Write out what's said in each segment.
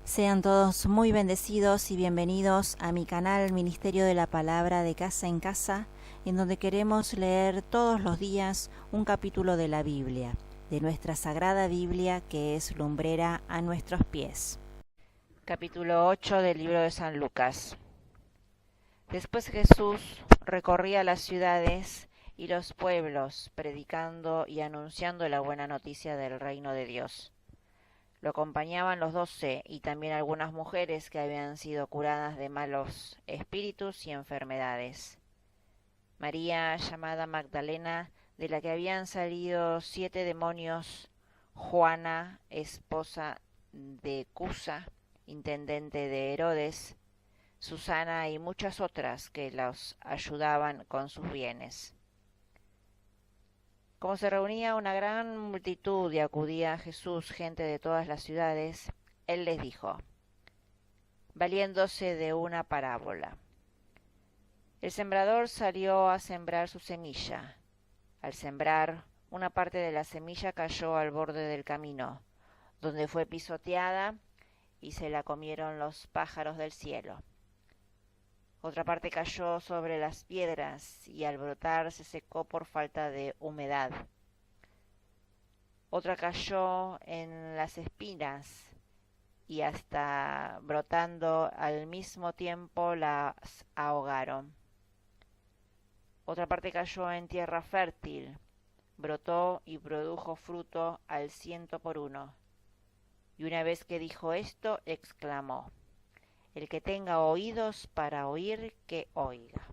Sean todos muy bendecidos y bienvenidos a mi canal Ministerio de la Palabra de Casa en Casa, en donde queremos leer todos los días un capítulo de la Biblia, de nuestra Sagrada Biblia que es lumbrera a nuestros pies. Capítulo 8 del libro de San Lucas. Después Jesús recorría las ciudades y los pueblos, predicando y anunciando la buena noticia del reino de Dios. Lo acompañaban los 12 y también algunas mujeres que habían sido curadas de malos espíritus y enfermedades. María, llamada Magdalena, de la que habían salido 7 demonios, Juana, esposa de Cusa, intendente de Herodes, Susana y muchas otras que los ayudaban con sus bienes. Como se reunía una gran multitud y acudía a Jesús gente de todas las ciudades, él les dijo, valiéndose de una parábola. El sembrador salió a sembrar su semilla. Al sembrar, una parte de la semilla cayó al borde del camino, donde fue pisoteada y se la comieron los pájaros del cielo. Otra parte cayó sobre las piedras y al brotar se secó por falta de humedad. Otra cayó en las espinas y hasta brotando al mismo tiempo las ahogaron. Otra parte cayó en tierra fértil, brotó y produjo fruto al 100 por 1. Y una vez que dijo esto, exclamó, el que tenga oídos para oír, que oiga.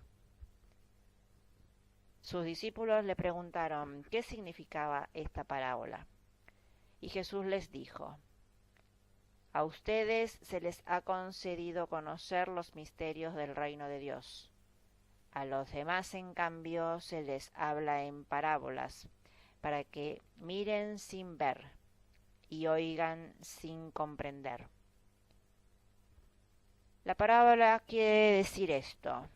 Sus discípulos le preguntaron qué significaba esta parábola. Y Jesús les dijo, a ustedes se les ha concedido conocer los misterios del reino de Dios. A los demás, en cambio, se les habla en parábolas, para que miren sin ver y oigan sin comprender. La parábola quiere decir esto.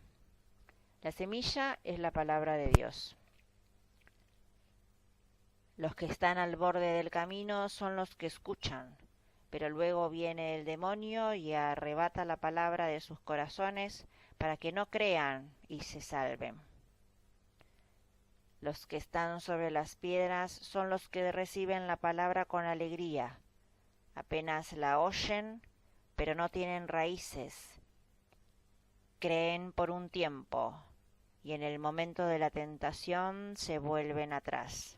La semilla es la palabra de Dios. Los que están al borde del camino son los que escuchan, pero luego viene el demonio y arrebata la palabra de sus corazones para que no crean y se salven. Los que están sobre las piedras son los que reciben la palabra con alegría. Apenas la oyen, pero no tienen raíces. Creen por un tiempo y en el momento de la tentación se vuelven atrás.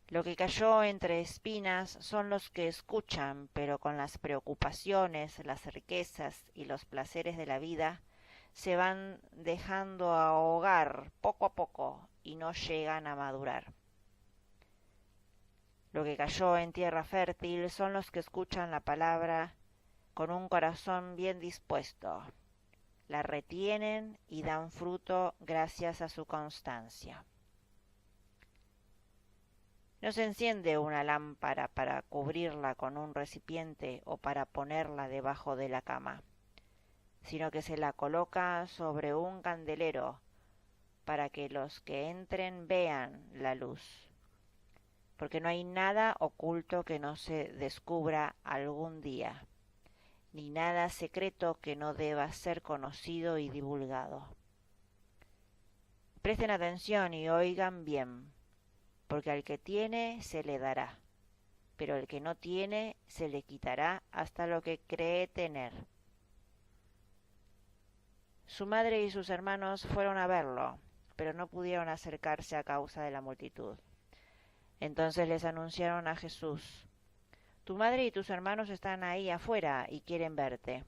Lo que cayó entre espinas son los que escuchan, pero con las preocupaciones, las riquezas y los placeres de la vida, se van dejando ahogar poco a poco y no llegan a madurar. Lo que cayó en tierra fértil son los que escuchan la palabra con un corazón bien dispuesto. La retienen y dan fruto gracias a su constancia. No se enciende una lámpara para cubrirla con un recipiente o para ponerla debajo de la cama, sino que se la coloca sobre un candelero para que los que entren vean la luz. Porque no hay nada oculto que no se descubra algún día, ni nada secreto que no deba ser conocido y divulgado. Presten atención y oigan bien, porque al que tiene se le dará, pero al que no tiene se le quitará hasta lo que cree tener. Su madre y sus hermanos fueron a verlo, pero no pudieron acercarse a causa de la multitud. Entonces les anunciaron a Jesús, tu madre y tus hermanos están ahí afuera y quieren verte.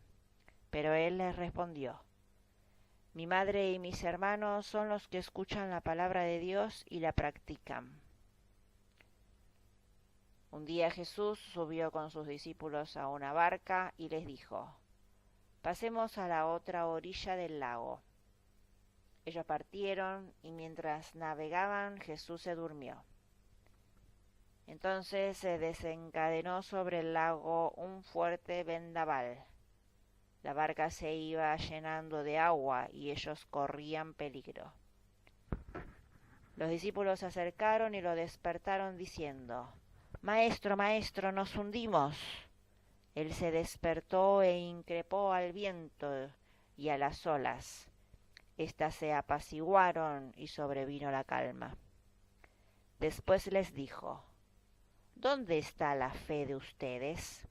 Pero él les respondió, mi madre y mis hermanos son los que escuchan la palabra de Dios y la practican. Un día Jesús subió con sus discípulos a una barca y les dijo, pasemos a la otra orilla del lago. Ellos partieron y mientras navegaban Jesús se durmió. Entonces se desencadenó sobre el lago un fuerte vendaval. La barca se iba llenando de agua y ellos corrían peligro. Los discípulos se acercaron y lo despertaron diciendo, Maestro, maestro, nos hundimos. Él se despertó e increpó al viento y a las olas. Estas se apaciguaron y sobrevino la calma. Después les dijo: ¿Dónde está la fe de ustedes?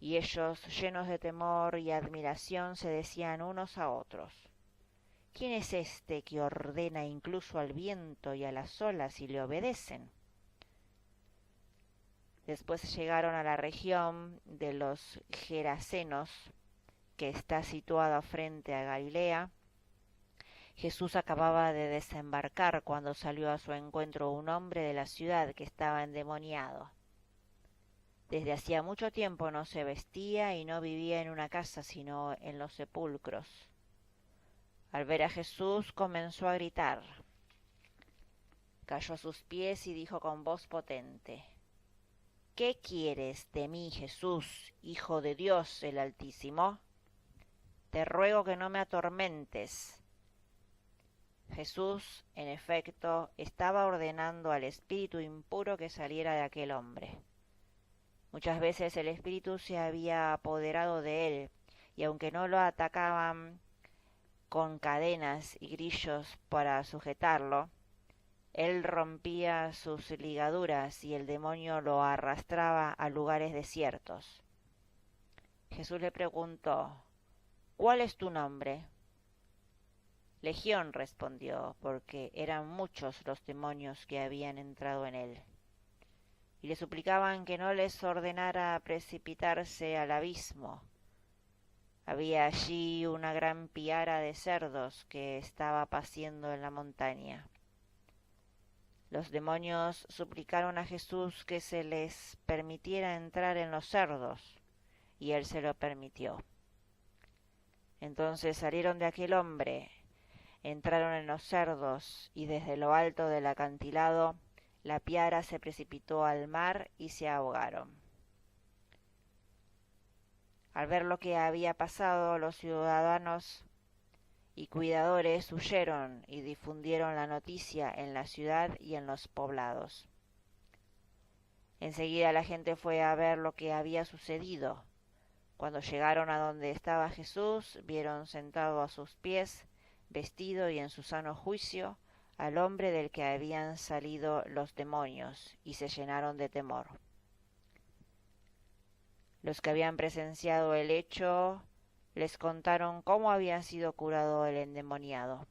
Y ellos, llenos de temor y admiración, se decían unos a otros: ¿Quién es este que ordena incluso al viento y a las olas y le obedecen? Después llegaron a la región de los Gerasenos, que está situada frente a Galilea. Jesús acababa de desembarcar cuando salió a su encuentro un hombre de la ciudad que estaba endemoniado. Desde hacía mucho tiempo no se vestía y no vivía en una casa, sino en los sepulcros. Al ver a Jesús comenzó a gritar. Cayó a sus pies y dijo con voz potente: ¿Qué quieres de mí, Jesús, Hijo de Dios el Altísimo? Te ruego que no me atormentes. Jesús, en efecto, estaba ordenando al espíritu impuro que saliera de aquel hombre. Muchas veces el espíritu se había apoderado de él, y aunque no lo atacaban con cadenas y grillos para sujetarlo, él rompía sus ligaduras y el demonio lo arrastraba a lugares desiertos. Jesús le preguntó: ¿Cuál es tu nombre? Legión, respondió, porque eran muchos los demonios que habían entrado en él. Y le suplicaban que no les ordenara precipitarse al abismo. Había allí una gran piara de cerdos que estaba paciendo en la montaña. Los demonios suplicaron a Jesús que se les permitiera entrar en los cerdos, y él se lo permitió. Entonces salieron de aquel hombre, entraron en los cerdos, y desde lo alto del acantilado la piara se precipitó al mar y se ahogaron. Al ver lo que había pasado, los ciudadanos y cuidadores huyeron y difundieron la noticia en la ciudad y en los poblados. Enseguida la gente fue a ver lo que había sucedido. Cuando llegaron a donde estaba Jesús, vieron sentado a sus pies, vestido y en su sano juicio, al hombre del que habían salido los demonios, y se llenaron de temor. Los que habían presenciado el hecho les contaron cómo había sido curado el endemoniado.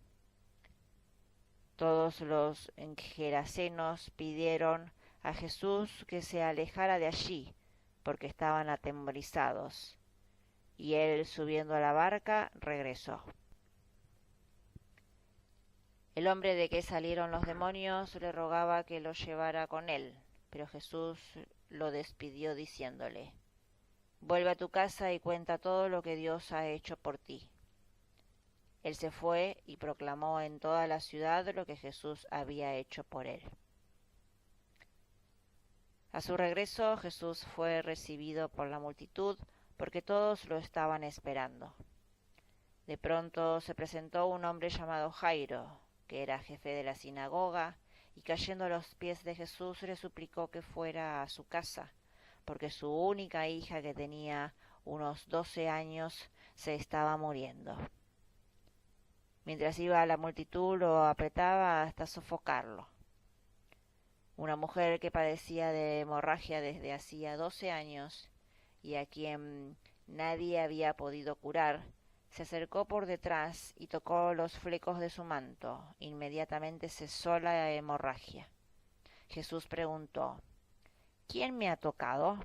Todos los gerasenos pidieron a Jesús que se alejara de allí, porque estaban atemorizados, y él, subiendo a la barca, regresó. El hombre de que salieron los demonios le rogaba que lo llevara con él, pero Jesús lo despidió diciéndole: Vuelve a tu casa y cuenta todo lo que Dios ha hecho por ti. Él se fue y proclamó en toda la ciudad lo que Jesús había hecho por él. A su regreso, Jesús fue recibido por la multitud, porque todos lo estaban esperando. De pronto se presentó un hombre llamado Jairo, que era jefe de la sinagoga, y cayendo a los pies de Jesús le suplicó que fuera a su casa, porque su única hija, que tenía unos 12 años, se estaba muriendo. Mientras iba la multitud lo apretaba hasta sofocarlo. Una mujer que padecía de hemorragia desde hacía 12 años y a quien nadie había podido curar, se acercó por detrás y tocó los flecos de su manto. Inmediatamente cesó la hemorragia. Jesús preguntó: ¿Quién me ha tocado?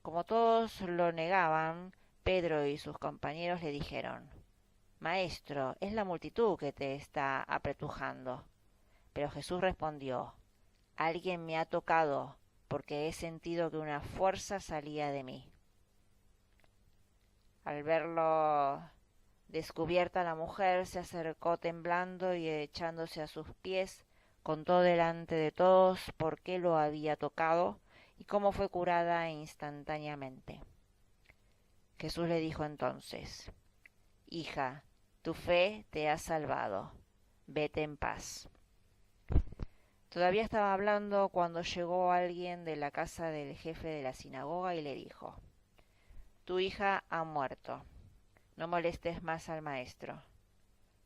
Como todos lo negaban, Pedro y sus compañeros le dijeron: Maestro, es la multitud que te está apretujando. Pero Jesús respondió: Alguien me ha tocado, porque he sentido que una fuerza salía de mí. Al verlo descubierta, la mujer se acercó temblando y echándose a sus pies, contó delante de todos por qué lo había tocado y cómo fue curada instantáneamente. Jesús le dijo entonces: Hija, tu fe te ha salvado. Vete en paz. Todavía estaba hablando cuando llegó alguien de la casa del jefe de la sinagoga y le dijo: Tu hija ha muerto, no molestes más al maestro.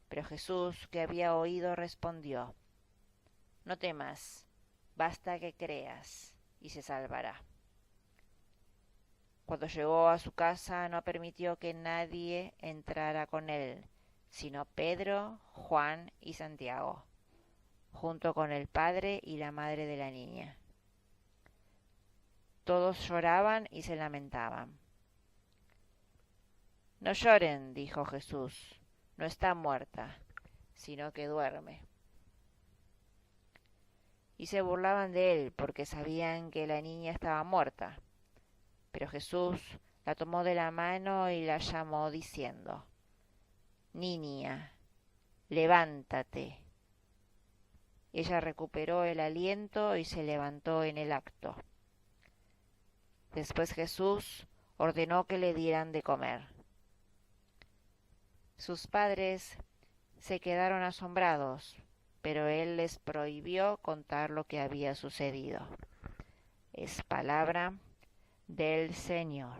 Pero Jesús, que había oído, respondió: No temas, basta que creas, y se salvará. Cuando llegó a su casa no permitió que nadie entrara con él, sino Pedro, Juan y Santiago, junto con el padre y la madre de la niña. Todos lloraban y se lamentaban. No lloren, dijo Jesús, no está muerta, sino que duerme. Y se burlaban de él porque sabían que la niña estaba muerta. Pero Jesús la tomó de la mano y la llamó diciendo: Niña, levántate. Ella recuperó el aliento y se levantó en el acto. Después Jesús ordenó que le dieran de comer. Sus padres se quedaron asombrados, pero él les prohibió contar lo que había sucedido. Es palabra del Señor.